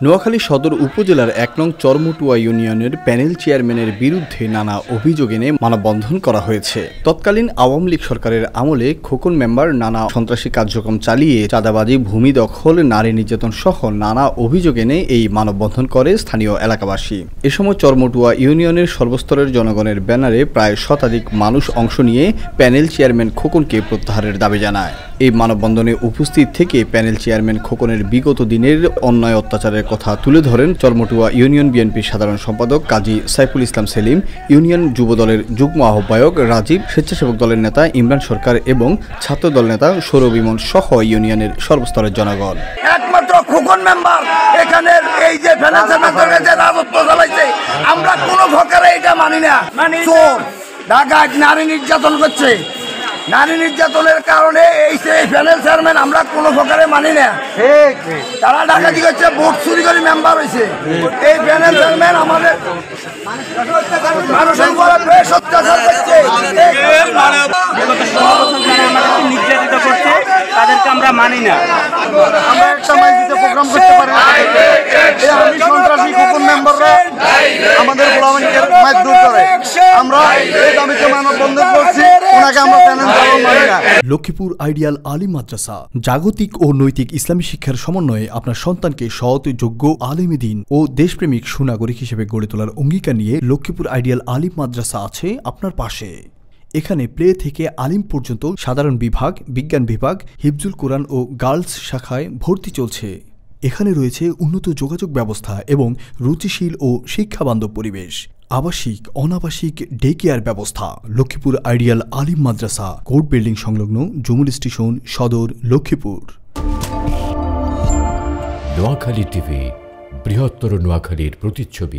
নোয়াখালী সদর উপজেলার ১ নং চরমটুয়া ইউনিয়নের প্যানেল চেয়ারম্যানের বিরুদ্ধে নানা অভিযোগ এনে মানববন্ধন করা হয়েছে। তৎকালীন আওয়ামী লীগ সরকারের আমলে খোকন মেম্বার নানা সন্ত্রাসী কার্যক্রম চালিয়ে চাঁদাবাজি, ভূমি দখল, নারী নির্যাতন সহ নানা অভিযোগ এনে এই মানববন্ধন করে স্থানীয় এলাকাবাসী। এ সময় চরমটুয়া ইউনিয়নের সর্বস্তরের জনগণের ব্যানারে প্রায় শতাধিক মানুষ অংশ নিয়ে প্যানেল চেয়ারম্যান খোকনকে প্রত্যাহারের দাবি জানায়। এই মানববন্ধনে উপস্থিত থেকে প্যানেল চেয়ারম্যান খোকনের বিগত দিনের অন্যায় অত্যাচারের কথা তুলে ধরেন চরমটুয়া ইউনিয়ন বিএনপির সাধারণ সম্পাদক কাজী সাইফুল ইসলাম সেলিম, ইউনিয়ন যুবদলের যুগ্ম আহ্বায়ক রাজীব, স্বেচ্ছাসেপক দলের নেতা ইমরান সরকার এবং ছাত্রদল নেতা সৌরভ ইমন সহ ইউনিয়নের সর্বস্তরের জনগণ। একমাত্র খোকন মেম্বার এখানের এই যে রাজত্ব চালাইছে, আমরা কোনো প্রকারে এটা মানি না। চোর, ডাকাত, নারী নির্যাতন করছে। নারী নির্যাতনের কারণে এই প্যানেল চেয়ারম্যান আমরা কোনো প্রকারে মানি না। তারা ডাকাতি করছে, ভোট চুরি করে মেম্বার হয়েছে। এই প্যানেল চেয়ারম্যান আমাদের মানুষের উপর বেশ অত্যাচার করছে, নির্যাতিত করছে, তাদেরকে আমরা মানি না। আমরা একটা মাইকিতে প্রোগ্রাম করতে পারি না। আমি সন্ত্রাসী খোকন মেম্বাররা আমাদের গোলামকে মাইক দূর করে, আমরা এই দাবিতে মানববন্ধন করছি। ওনাকে আমরা প্যানেল চেয়ারম্যান মানি না। লক্ষ্মীপুর আইডিয়াল আলিম মাদ্রাসা জাগতিক ও নৈতিক ইসলামী শিক্ষার সমন্বয়ে আপনার সন্তানকে সৎ, যোগ্য, আলেমে দ্বীন ও দেশপ্রেমিক সুনাগরিক হিসেবে গড়ে তোলার অঙ্গীকার নিয়ে লক্ষ্মীপুর আইডিয়াল আলিম মাদ্রাসা আছে আপনার পাশে। এখানে প্লে থেকে আলিম পর্যন্ত সাধারণ বিভাগ, বিজ্ঞান বিভাগ, হিফজুল কোরআন ও গার্লস শাখায় ভর্তি চলছে। এখানে রয়েছে উন্নত যোগাযোগ ব্যবস্থা এবং রুচিশীল ও শিক্ষাবান্ধব পরিবেশ, আবাসিক, অনাবাসিক ডে কেয়ার ব্যবস্থা। লক্ষ্মীপুর আইডিয়াল আলিম মাদ্রাসা, কোর্ট বিল্ডিং সংলগ্ন, জুমুল স্টেশন, সদর, লক্ষ্মীপুর। নোয়াখালী টিভি, বৃহত্তর নোয়াখালীর প্রতিচ্ছবি।